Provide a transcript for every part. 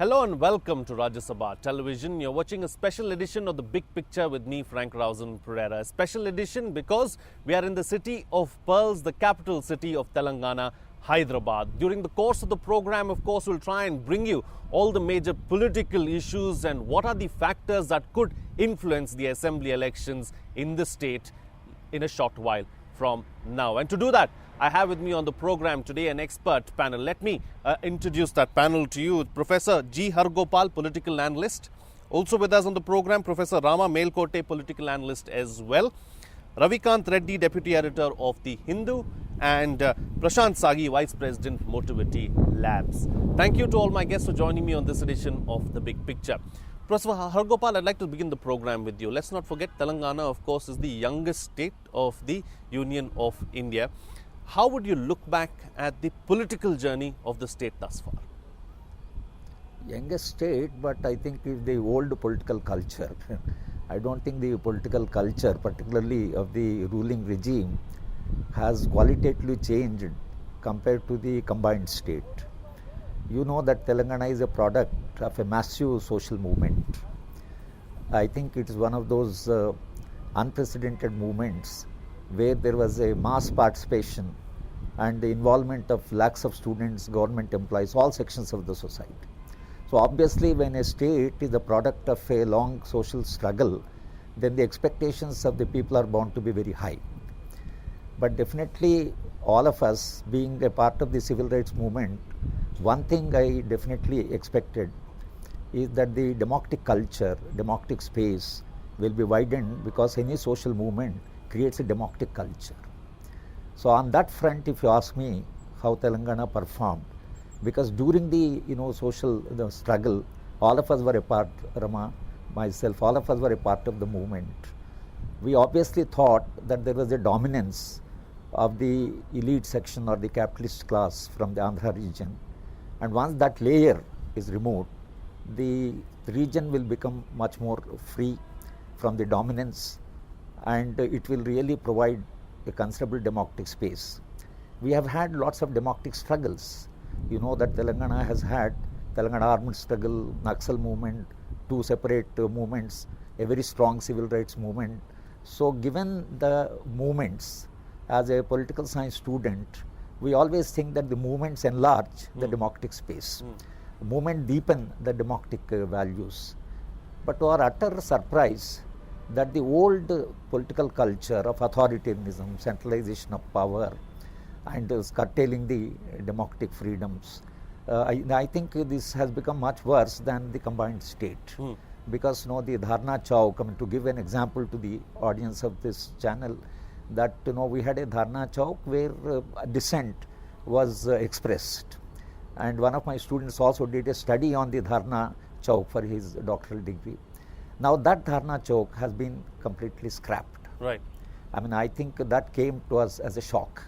Hello and welcome to Rajya Sabha Television. You're watching a special edition of The Big Picture with me, Frank Rausen Pereira. A special edition because we are in the city of pearls, the capital city of Telangana, Hyderabad. During the course of the program, of course, we'll try and bring you all the major political issues and what are the factors that could influence the assembly elections in the state in a short while from now. And to do that, I have with me on the program today an expert panel. Let me introduce that panel to you. Professor G. Hargopal, political analyst. Also with us on the program, Professor Rama Melkote, political analyst as well. Ravikant Reddy, deputy editor of The Hindu. And Prashant Sagi, vice president, Motivity Labs. Thank you to all my guests for joining me on this edition of The Big Picture. Professor Hargopal, I'd like to begin the program with you. Let's not forget Telangana, of course, is the youngest state of the Union of India. How would you look back at the political journey of the state thus far? Youngest state, but I think is the old political culture. I don't think the political culture, particularly of the ruling regime, has qualitatively changed compared to the combined state. You know that Telangana is a product of a massive social movement. I think it is one of those unprecedented movements where there was a mass participation and the involvement of lakhs of students, government employees, all sections of the society. So obviously when a state is the product of a long social struggle, then the expectations of the people are bound to be very high. But definitely all of us being a part of the civil rights movement, one thing I definitely expected is that the democratic culture, democratic space will be widened because any social movement creates a democratic culture. So on that front, if you ask me how Telangana performed, because during the social struggle, all of us were a part, Rama, myself, all of us were a part of the movement. We obviously thought that there was a dominance of the elite section or the capitalist class from the Andhra region. And once that layer is removed, the region will become much more free from the dominance and it will really provide a considerable democratic space. We have had lots of democratic struggles. You know that Telangana has had Telangana armed struggle, Naxal movement, two separate movements, a very strong civil rights movement. So given the movements, as a political science student, we always think that the movements enlarge the democratic space. Movement deepen the democratic values. But to our utter surprise, that the old political culture of authoritarianism, centralization of power and curtailing the democratic freedoms, I think this has become much worse than the combined state. Because the Dharna Chowk, to give an example to the audience of this channel, that we had a Dharna Chowk where dissent was expressed. And one of my students also did a study on the Dharna Chowk for his doctoral degree. Now that Dharna Chowk has been completely scrapped. Right. I think that came to us as a shock,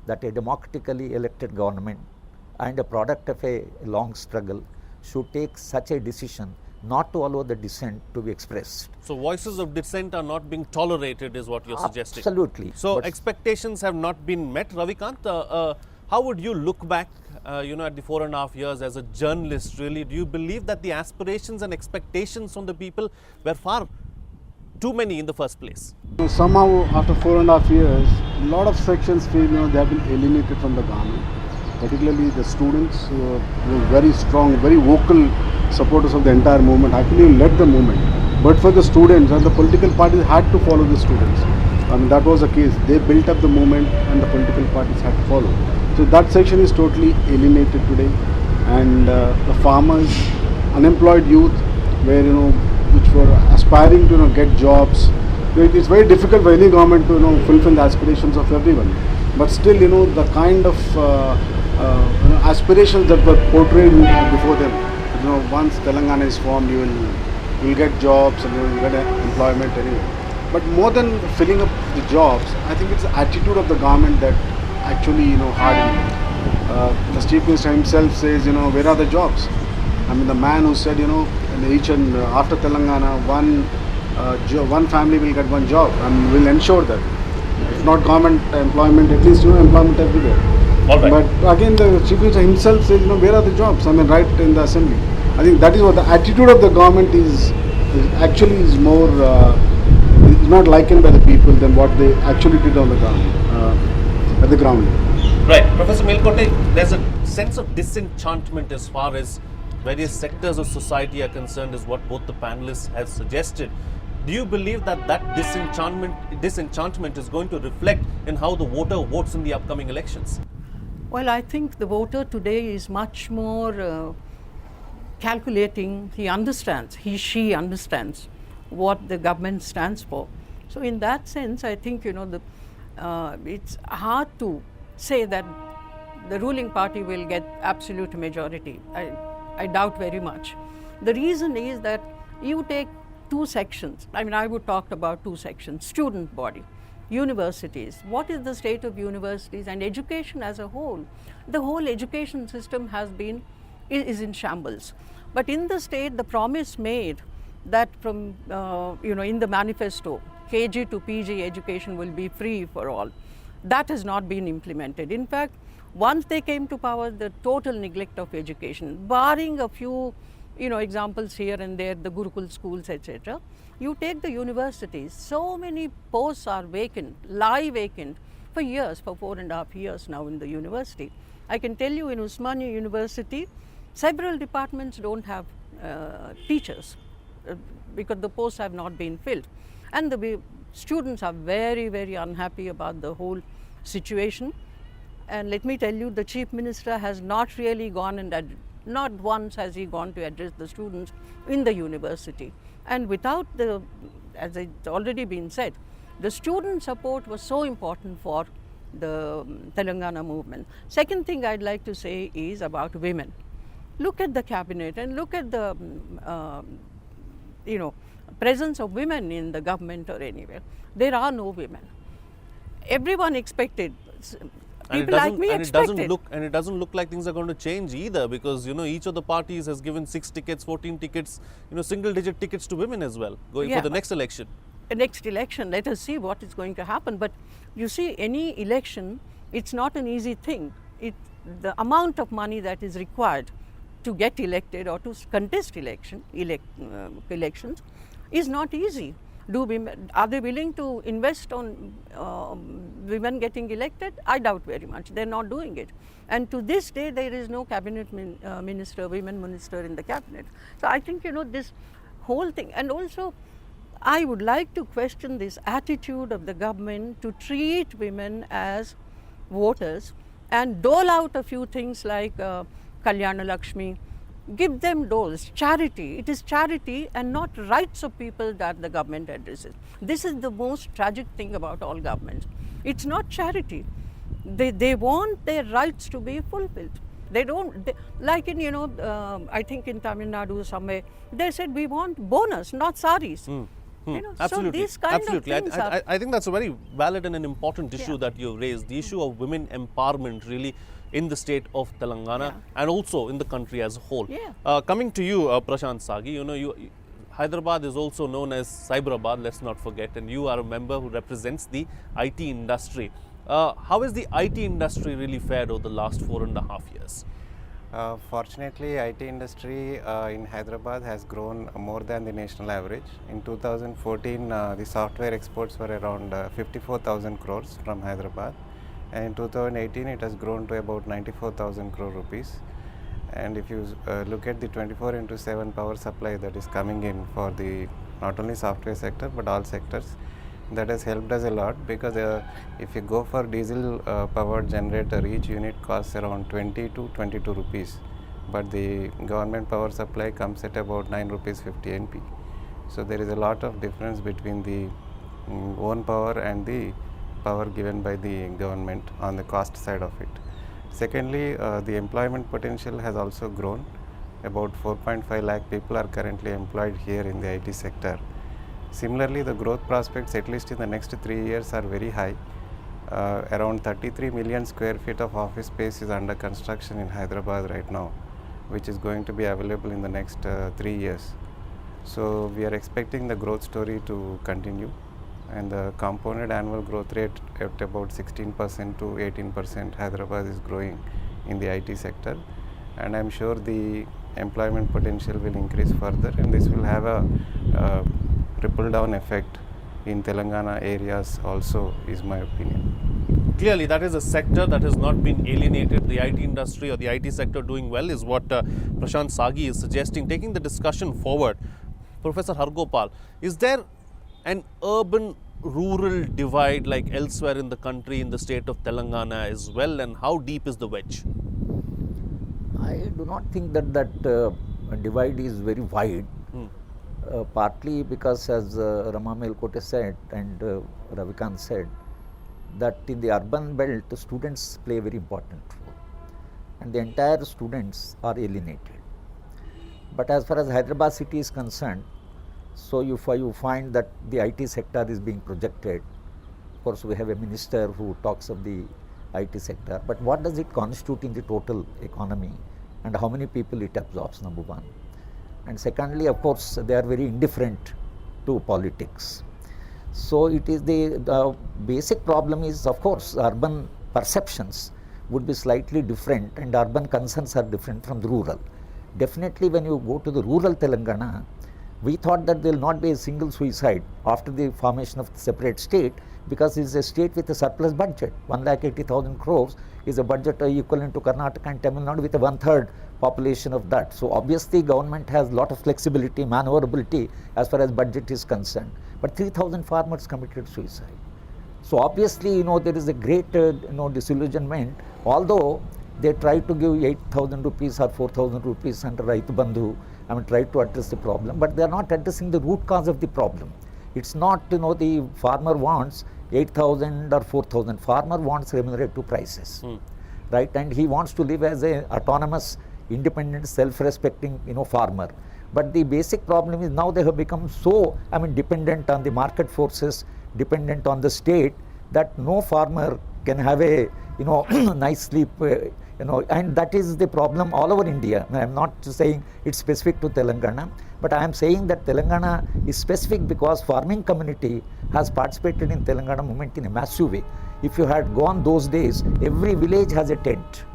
that a democratically elected government and a product of a long struggle should take such a decision not to allow the dissent to be expressed. So voices of dissent are not being tolerated is what you're suggesting. Absolutely. So but expectations have not been met. Ravikant, how would you look back at the 4.5 years as a journalist really? Do you believe that the aspirations and expectations from the people were far too many in the first place? Somehow after 4.5 years, a lot of sections feel they have been alienated from the government, particularly the students who were very strong, very vocal supporters of the entire movement, actually led the movement. But for the students and the political parties had to follow the students. That was the case. They built up the movement and the political parties had to follow. So that section is totally alienated today. And the farmers, unemployed youth, where which were aspiring to get jobs. It's very difficult for any government to fulfill the aspirations of everyone. But still, the kind of aspirations that were portrayed before them. Once Telangana is formed, you will get jobs and you will get employment anyway. But more than filling up the jobs, I think it's the attitude of the government that actually hardened. The Chief Minister himself says, where are the jobs? The man who said, each and after Telangana, one family will get one job and will ensure that. If not government employment, at least employment everywhere. All right. But again, the Chief Minister himself says, where are the jobs? Right in the assembly. I think that is what the attitude of the government is actually is more is not likened by the people than what they actually did on the ground at the ground level. Right. Professor Melkote, there's a sense of disenchantment as far as various sectors of society are concerned, is what both the panelists have suggested. Do you believe that that disenchantment is going to reflect in how the voter votes in the upcoming elections? Well, I think the voter today is much more calculating. She understands what the government stands for. So in that sense, I think, it's hard to say that the ruling party will get absolute majority. I doubt very much. The reason is that you take two sections. I mean, I would talk about two sections: student body, universities. What is the state of universities and education as a whole? The whole education system is in shambles. But in the state, the promise made that from in the manifesto, KG to PG education will be free for all. That has not been implemented. In fact, once they came to power, the total neglect of education, barring a few examples here and there, the Gurukul schools, etc. You take the universities, so many posts are vacant, lie vacant for years, for 4.5 years now in the university. I can tell you in Usmania University, several departments don't have teachers because the posts have not been filled. And the students are very, very unhappy about the whole situation. And let me tell you, the Chief Minister has not really gone and not once has he gone to address the students in the university. And without as it's already been said, the student support was so important for the Telangana movement. Second thing I'd like to say is about women. Look at the cabinet and look at the presence of women in the government or anywhere. There are no women. Everyone expected. People like me expected. It doesn't look like things are going to change either, because each of the parties has given 6 tickets, 14 tickets, single-digit tickets to women as well, going for the next election. Next election, let us see what is going to happen. But you see, any election, it's not an easy thing. The amount of money that is required to get elected or to contest elections is not easy. Are they willing to invest on women getting elected? I doubt very much. They're not doing it. And to this day, there is no cabinet minister, women minister in the cabinet. So I think, this whole thing. And also, I would like to question this attitude of the government to treat women as voters and dole out a few things like Kalyana Lakshmi. Give them doles, charity. It is charity and not rights of people that the government addresses. This is the most tragic thing about all governments. It's not charity. They want their rights to be fulfilled. They don't, like in, I think in Tamil Nadu somewhere, they said we want bonus, not saris. Absolutely. So these kind of things I think that's a very valid and an important issue that you've raised. The issue of women empowerment really in the state of Telangana and also in the country as a whole. Coming to you, Prashant Sagi, Hyderabad is also known as Cyberabad, let's not forget, and you are a member who represents the IT industry. How has the IT industry really fared over the last 4.5 years? Fortunately, IT industry in Hyderabad has grown more than the national average. In 2014, the software exports were around 54,000 crores from Hyderabad, and in 2018 it has grown to about 94,000 crore rupees. And if you look at the 24/7 power supply that is coming in for the not only software sector but all sectors, that has helped us a lot, because if you go for diesel powered generator, each unit costs around 20 to 22 rupees, but the government power supply comes at about 9 rupees 50 NP. So there is a lot of difference between the own power and the power given by the government on the cost side of it. Secondly, the employment potential has also grown. About 4.5 lakh people are currently employed here in the IT sector. Similarly, the growth prospects, at least in the next 3 years, are very high. Around 33 million square feet of office space is under construction in Hyderabad right now, which is going to be available in the next 3 years. So we are expecting the growth story to continue, and the compounded annual growth rate at about 16% to 18% Hyderabad is growing in the IT sector. and I'm sure the employment potential will increase further, and this will have a ripple down effect in Telangana areas also, is my opinion. Clearly, that is a sector that has not been alienated. The IT industry or the IT sector doing well is what Prashant Sagi is suggesting. Taking the discussion forward, Professor Hargopal, is there an urban-rural divide like elsewhere in the country, in the state of Telangana as well, and how deep is the wedge? I do not think that divide is very wide. Partly because, as Rama Melkote said and Ravikant said, that in the urban belt, the students play a very important role, and the entire students are alienated. But as far as Hyderabad city is concerned, so you find that the IT sector is being projected. Of course, we have a minister who talks of the IT sector, but what does it constitute in the total economy, and how many people it absorbs, number one. And secondly, of course, they are very indifferent to politics. So it is the basic problem is, of course, urban perceptions would be slightly different, and urban concerns are different from the rural. Definitely when you go to the rural Telangana, we thought that there will not be a single suicide after the formation of the separate state, because it is a state with a surplus budget. 1,80,000 crores is a budget equivalent to Karnataka and Tamil Nadu with a 1/3 population of that. So obviously government has lot of flexibility, maneuverability as far as budget is concerned. But 3,000 farmers committed suicide. So obviously, there is a great disillusionment, although they try to give 8,000 rupees or 4,000 rupees under Raitu Bandhu, try to address the problem, but they are not addressing the root cause of the problem. It's not, the farmer wants 8,000 or 4,000. Farmer wants remunerative prices, right? And he wants to live as a autonomous, independent, self-respecting, farmer. But the basic problem is now they have become so, dependent on the market forces, dependent on the state, that no farmer can have a, nice sleep, and that is the problem all over India. I am not saying it's specific to Telangana, but I am saying that Telangana is specific because farming community has participated in Telangana movement in a massive way. If you had gone those days, every village has a tent.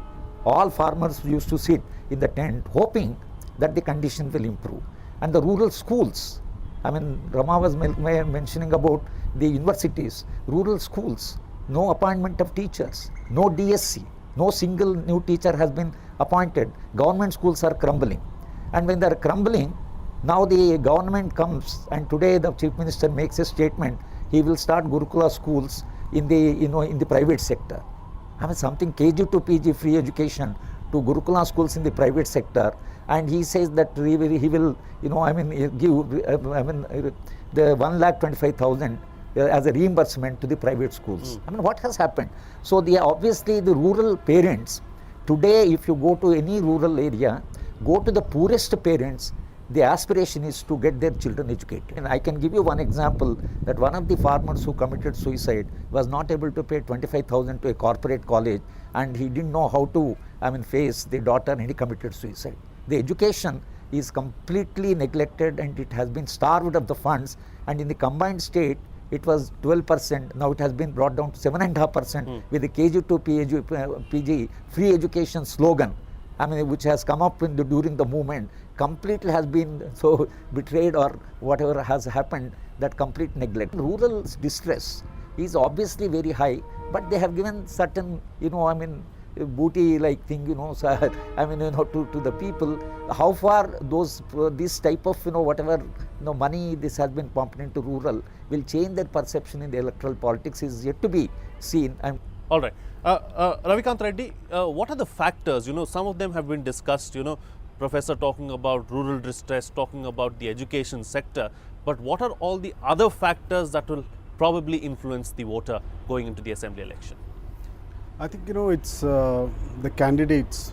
All farmers used to sit in the tent hoping that the condition will improve. And the rural schools, Rama was mentioning about the universities, rural schools, no appointment of teachers, no DSC, no single new teacher has been appointed. Government schools are crumbling. And when they are crumbling, now the government comes, and today the Chief Minister makes a statement, he will start Gurukula schools in the private sector. Something KG to PG free education to Gurukula schools in the private sector, and he says that he will give the 1,25,000 as a reimbursement to the private schools. What has happened? So obviously the rural parents, today if you go to any rural area, go to the poorest parents, the aspiration is to get their children educated. And I can give you one example, that one of the farmers who committed suicide was not able to pay 25,000 to a corporate college, and he didn't know how to face the daughter, and he committed suicide. The education is completely neglected, and it has been starved of the funds, and in the combined state it was 12%, now it has been brought down to 7.5% with the KG to PG free education slogan, which has come up during the movement, completely has been so betrayed, or whatever has happened, that complete neglect. Rural distress is obviously very high, but they have given certain, booty like thing, to the people. How far this type of, whatever, money this has been pumped into rural will change their perception in the electoral politics is yet to be seen. All right. Ravikant Reddy, what are the factors? Some of them have been discussed, Professor talking about rural distress, talking about the education sector, but what are all the other factors that will probably influence the voter going into the assembly election? I think it's the candidates.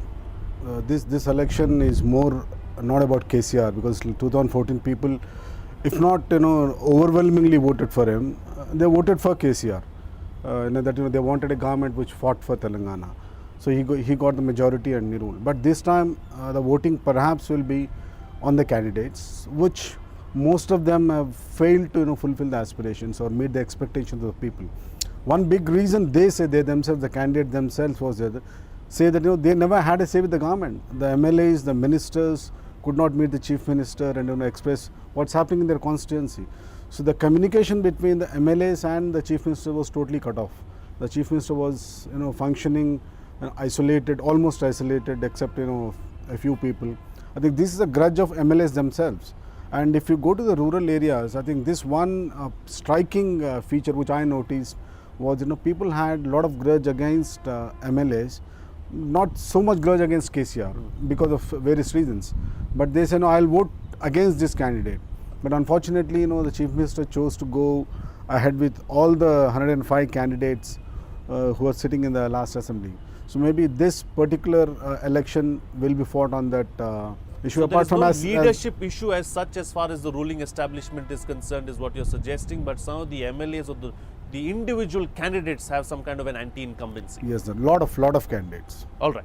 This election is more not about KCR, because 2014 people, if not overwhelmingly voted for him, they voted for KCR. They wanted a government which fought for Telangana. So he got the majority and he ruled. But this time the voting perhaps will be on the candidates, which most of them have failed to fulfill the aspirations or meet the expectations of the people. One big reason they say, the candidate themselves, was that say that they never had a say with the government. The MLAs, the ministers could not meet the chief minister and express what's happening in their constituency. So the communication between the MLAs and the chief minister was totally cut off. The chief minister was functioning isolated, almost isolated, except a few people. I think this is a grudge of MLAs themselves. And if you go to the rural areas, I think this one striking feature which I noticed was people had a lot of grudge against MLAs, not so much grudge against KCR because of various reasons, but they say no, I'll vote against this candidate. But unfortunately, the chief minister chose to go ahead with all the 105 candidates who are sitting in the last assembly. So maybe this particular election will be fought on that issue. So apart from there is no leadership issue as such as far as the ruling establishment is concerned, is what you're suggesting, but some of the MLAs or the individual candidates have some kind of an anti-incumbency. Yes, a lot of candidates. All right.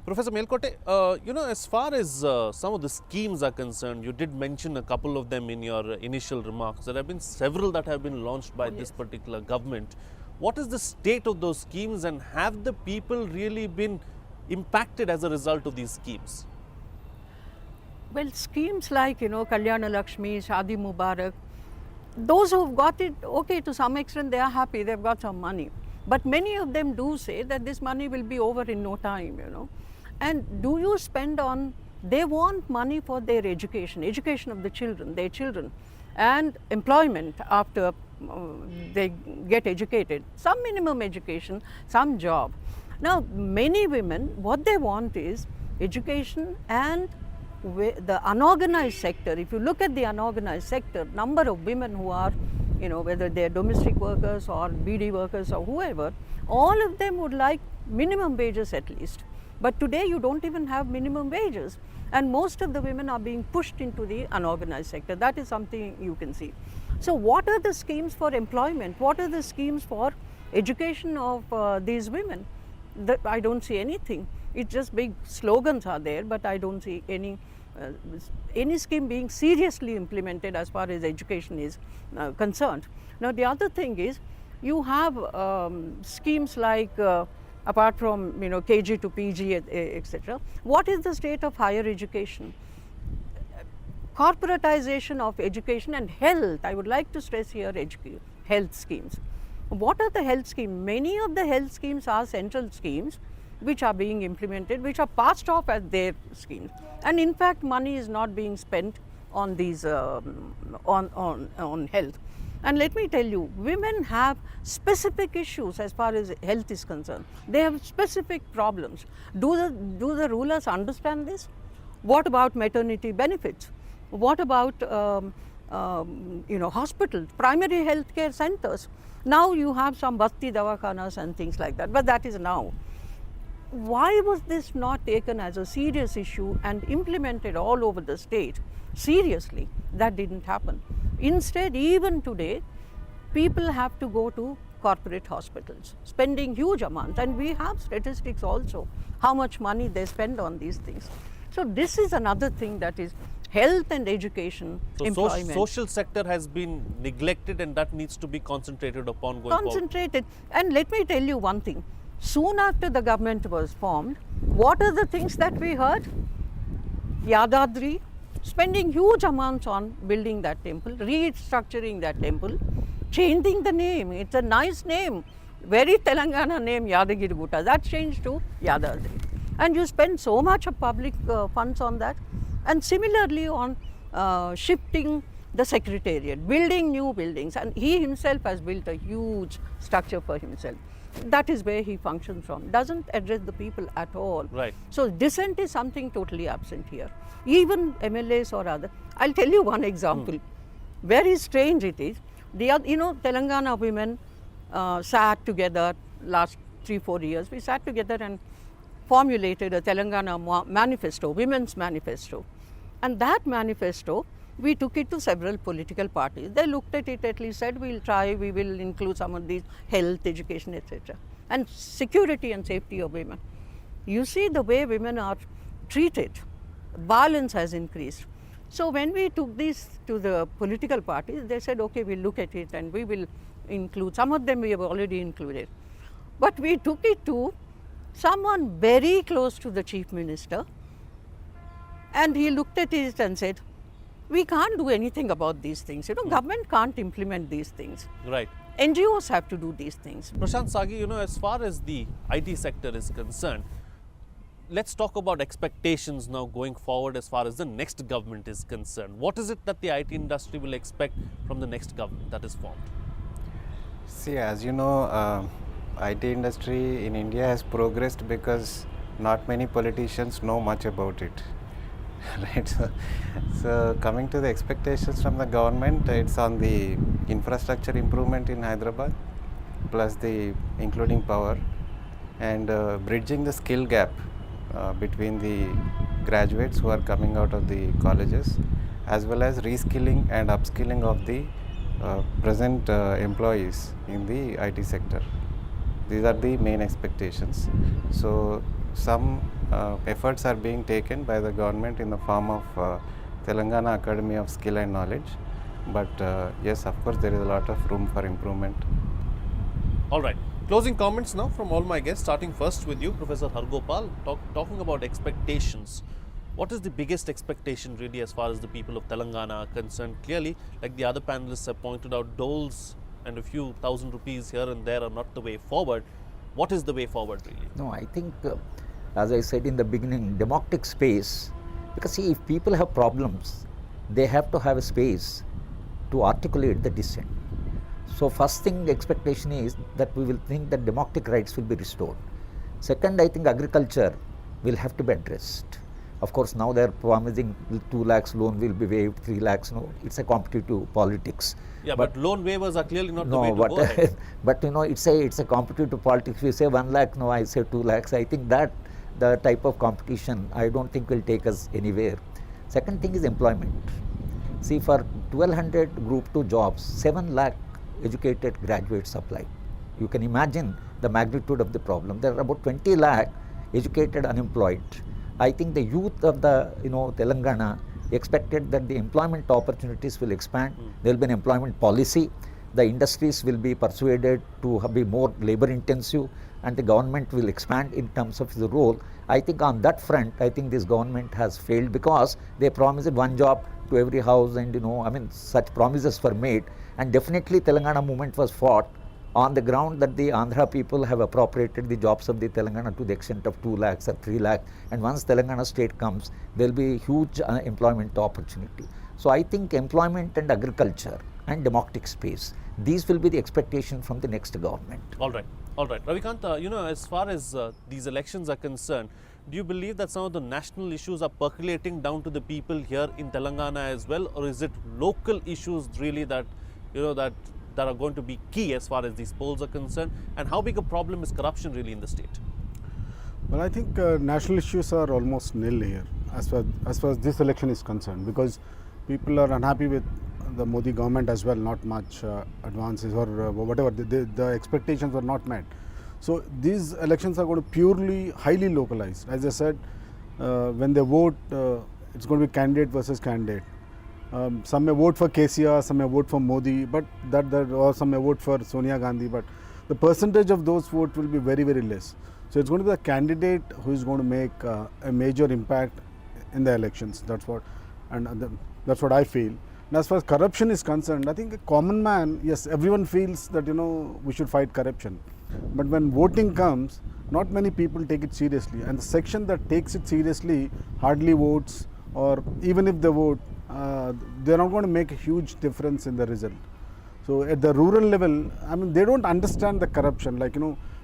Professor Melkote, as far as some of the schemes are concerned, you did mention a couple of them in your initial remarks. There have been several that have been launched by this particular government. What is the state of those schemes, and have the people really been impacted as a result of these schemes? Well, schemes like, Kalyana Lakshmi, Shadi Mubarak, those who've got it, okay, to some extent they are happy, they've got some money. But many of them do say that this money will be over in no time, And do you spend on, they want money for their education of the children, their children, and employment after they get educated, some minimum education, some job. Now, many women, what they want is education and the unorganized sector. If you look at the unorganized sector, number of women who are, whether they are domestic workers or BD workers or whoever, all of them would like minimum wages at least. But today you don't even have minimum wages, and most of the women are being pushed into the unorganized sector. That is something you can see. So what are the schemes for employment? What are the schemes for education of these women? I don't see anything. It's just big slogans are there, but I don't see any scheme being seriously implemented as far as education is concerned. Now the other thing is, you have schemes like apart from KG to PG, etc. What is the state of higher education? Corporatization of education and health. I would like to stress here health schemes. What are the health schemes? Many of the health schemes are central schemes which are being implemented, which are passed off as their schemes. And in fact, money is not being spent on these on health. And let me tell you, women have specific issues as far as health is concerned. They have specific problems. Do the rulers understand this? What about maternity benefits? What about hospitals, primary health care centers? Now you have some basti dawakhanas and things like that, but that is now. Why was this not taken as a serious issue and implemented all over the state? Seriously, that didn't happen. Instead, even today, people have to go to corporate hospitals, spending huge amounts, and we have statistics also, how much money they spend on these things. So this is another thing, that is health and education, employment. Social sector has been neglected, and that needs to be concentrated upon going forward. And let me tell you one thing. Soon after the government was formed, what are the things that we heard? Yadadri, spending huge amounts on building that temple, restructuring that temple, changing the name. It's a nice name, very Telangana name, Yadagiri Gutta. That changed to Yadadri. And you spend so much of public funds on that. And similarly on shifting the secretariat, building new buildings. And he himself has built a huge structure for himself. That is where he functions from. Doesn't address the people at all. Right. So dissent is something totally absent here. Even MLAs or other. I'll tell you one example. Very strange it is. Telangana women sat together last 3-4 years. We sat together and formulated a Telangana manifesto, women's manifesto. And that manifesto, we took it to several political parties. They looked at it, at least said, we'll try, we will include some of these health, education, etc. And security and safety of women. You see the way women are treated, violence has increased. So when we took this to the political parties, they said, okay, we'll look at it and we will include, some of them we have already included. But we took it to someone very close to the Chief Minister, and he looked at it and said, we can't do anything about these things. Government can't implement these things. Right. NGOs have to do these things. Prashant Sagi, as far as the IT sector is concerned, let's talk about expectations now going forward as far as the next government is concerned. What is it that the IT industry will expect from the next government that is formed? See, as you know, IT industry in India has progressed because not many politicians know much about it. Right. So coming to the expectations from the government, it's on the infrastructure improvement in Hyderabad, plus the including power, and bridging the skill gap between the graduates who are coming out of the colleges, as well as reskilling and upskilling of the present employees in the IT sector. These are the main expectations. So some efforts are being taken by the government in the form of Telangana Academy of Skill and Knowledge, but yes, of course there is a lot of room for improvement. All right. Closing comments now from all my guests, starting first with you, Professor Hargopal, talking about expectations. What is the biggest expectation really as far as the people of Telangana are concerned? Clearly, like the other panelists have pointed out, doles and a few thousand rupees here and there are not the way forward. What is the way forward really? No, I think, as I said in the beginning, democratic space, because see, if people have problems, they have to have a space to articulate the dissent. So first thing, the expectation is that we will think that democratic rights will be restored. Second, I think agriculture will have to be addressed. Of course, now they are promising 2 lakhs loan will be waived, 3 lakhs, no, it's a competitive politics. Yeah, but loan waivers are clearly not the way to but, go ahead. But it's a competitive politics. We say 1 lakh, no, I say 2 lakhs. I think that the type of competition, I don't think will take us anywhere. Second thing is employment. See, for 1200 group 2 jobs, 7 lakh educated graduates apply. You can imagine the magnitude of the problem. There are about 20 lakh educated unemployed. I think the youth of the Telangana expected that the employment opportunities will expand. There will be an employment policy. The industries will be persuaded to be more labor intensive, and the government will expand in terms of the role. I think on that front, I think this government has failed because they promised 1 job to every house, and such promises were made, and definitely Telangana movement was fought on the ground that the Andhra people have appropriated the jobs of the Telangana to the extent of 2 lakhs or 3 lakhs, and once Telangana state comes, there will be huge employment opportunity. So I think employment and agriculture and democratic space, these will be the expectation from the next government. All right. Ravikant, as far as these elections are concerned, do you believe that some of the national issues are percolating down to the people here in Telangana as well, or is it local issues really that are going to be key as far as these polls are concerned? And how big a problem is corruption really in the state? Well, I think national issues are almost nil here as far as this election is concerned, because people are unhappy with the Modi government as well. Not much advances or whatever, the expectations were not met. So these elections are going to purely highly localized. As I said, when they vote, it's going to be candidate versus candidate. Some may vote for KCR, some may vote for Modi, but or some may vote for Sonia Gandhi, but the percentage of those votes will be very, very less. So it's going to be the candidate who is going to make a major impact in the elections. That's what I feel. And as far as corruption is concerned, I think a common man, yes, everyone feels that we should fight corruption, but when voting comes, not many people take it seriously, and the section that takes it seriously hardly votes, or even if they vote, they're not going to make a huge difference in the result. So at the rural level, they don't understand the corruption.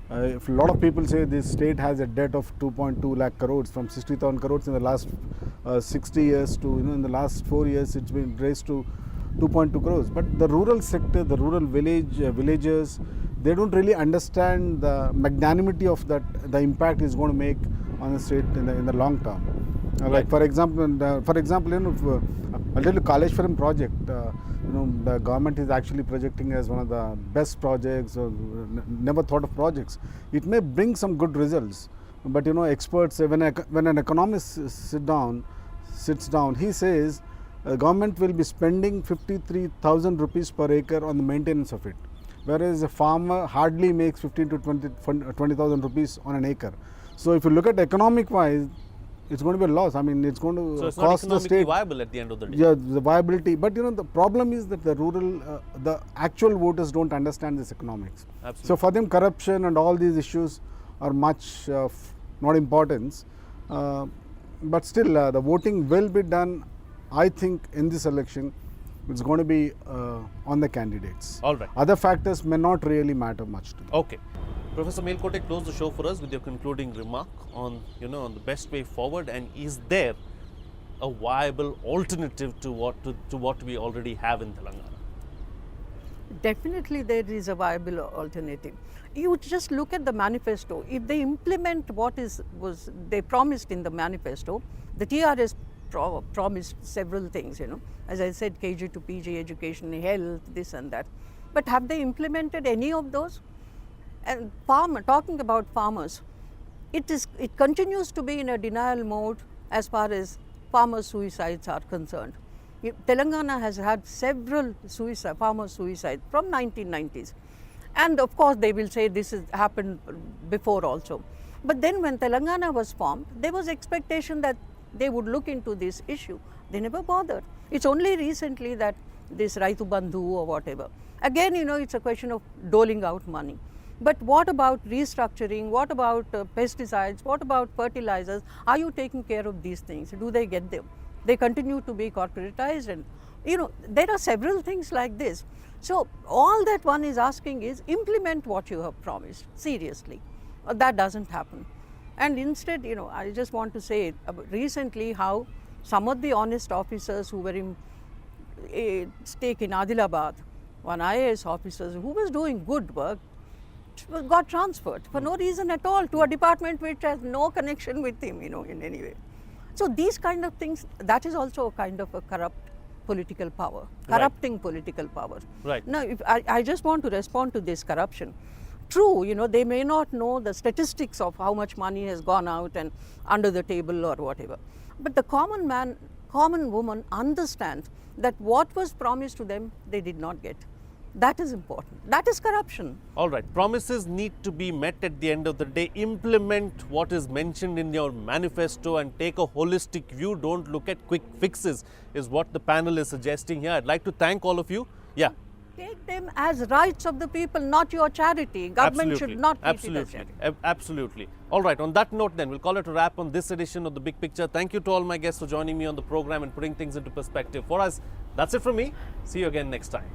If a lot of people say this state has a debt of 2.2 lakh crores from 60,000 crores in the last 60 years to, in the last 4 years, it's been raised to 2.2 crores. But the rural sector, the rural villagers, they don't really understand the magnanimity of that, the impact is going to make on the state in the long term. Like for example, I'll tell you Kaleshwaram project. The government is actually projecting as one of the best projects or never thought of projects. It may bring some good results, but experts, when an economist sits down, he says government will be spending 53,000 rupees per acre on the maintenance of it, whereas a farmer hardly makes 15 to 20,000 rupees on an acre. So if you look at economic wise, it's going to be a loss. I mean, it's going to So it's not cost the economically state. viable at the end of the day. Yeah, the viability. But you know, the problem is that the actual voters don't understand this economics. Absolutely. So for them, corruption and all these issues are much not importance. But still, the voting will be done. I think in this election, it's going to be on the candidates. All right. Other factors may not really matter much to them. Okay. Professor Melkote, close the show for us with your concluding remark on, on the best way forward, and is there a viable alternative to what we already have in Telangana? Definitely there is a viable alternative. You just look at the manifesto. If they implement what was they promised in the manifesto, the TRS promised several things, As I said, KG to PG education, health, this and that. But have they implemented any of those? And talking about farmers, it continues to be in a denial mode as far as farmer suicides are concerned. Telangana has had several farmer suicides from 1990s. And of course, they will say this has happened before also. But then when Telangana was formed, there was expectation that they would look into this issue. They never bothered. It's only recently that this Raitu Bandhu or whatever. Again, it's a question of doling out money. But what about restructuring? What about pesticides? What about fertilizers? Are you taking care of these things? Do they get them? They continue to be corporatized, and there are several things like this. So all that one is asking is implement what you have promised seriously. That doesn't happen. And instead, I just want to say recently how some of the honest officers who were in stake in Adilabad, one IAS officer who was doing good work, got transferred for no reason at all to a department which has no connection with him, in any way. So these kind of things, that is also a kind of a corrupt political power, corrupting political power. Right. Now, if I just want to respond to this corruption. True, they may not know the statistics of how much money has gone out and under the table or whatever. But the common man, common woman understands that what was promised to them, they did not get. That is important. That is corruption. All right. Promises need to be met at the end of the day. Implement what is mentioned in your manifesto and take a holistic view. Don't look at quick fixes, is what the panel is suggesting here. I'd like to thank all of you. Yeah. Take them as rights of the people, not your charity. Government should not treat it as charity. Absolutely. All right. On that note, then, we'll call it a wrap on this edition of The Big Picture. Thank you to all my guests for joining me on the program and putting things into perspective for us. That's it from me. See you again next time.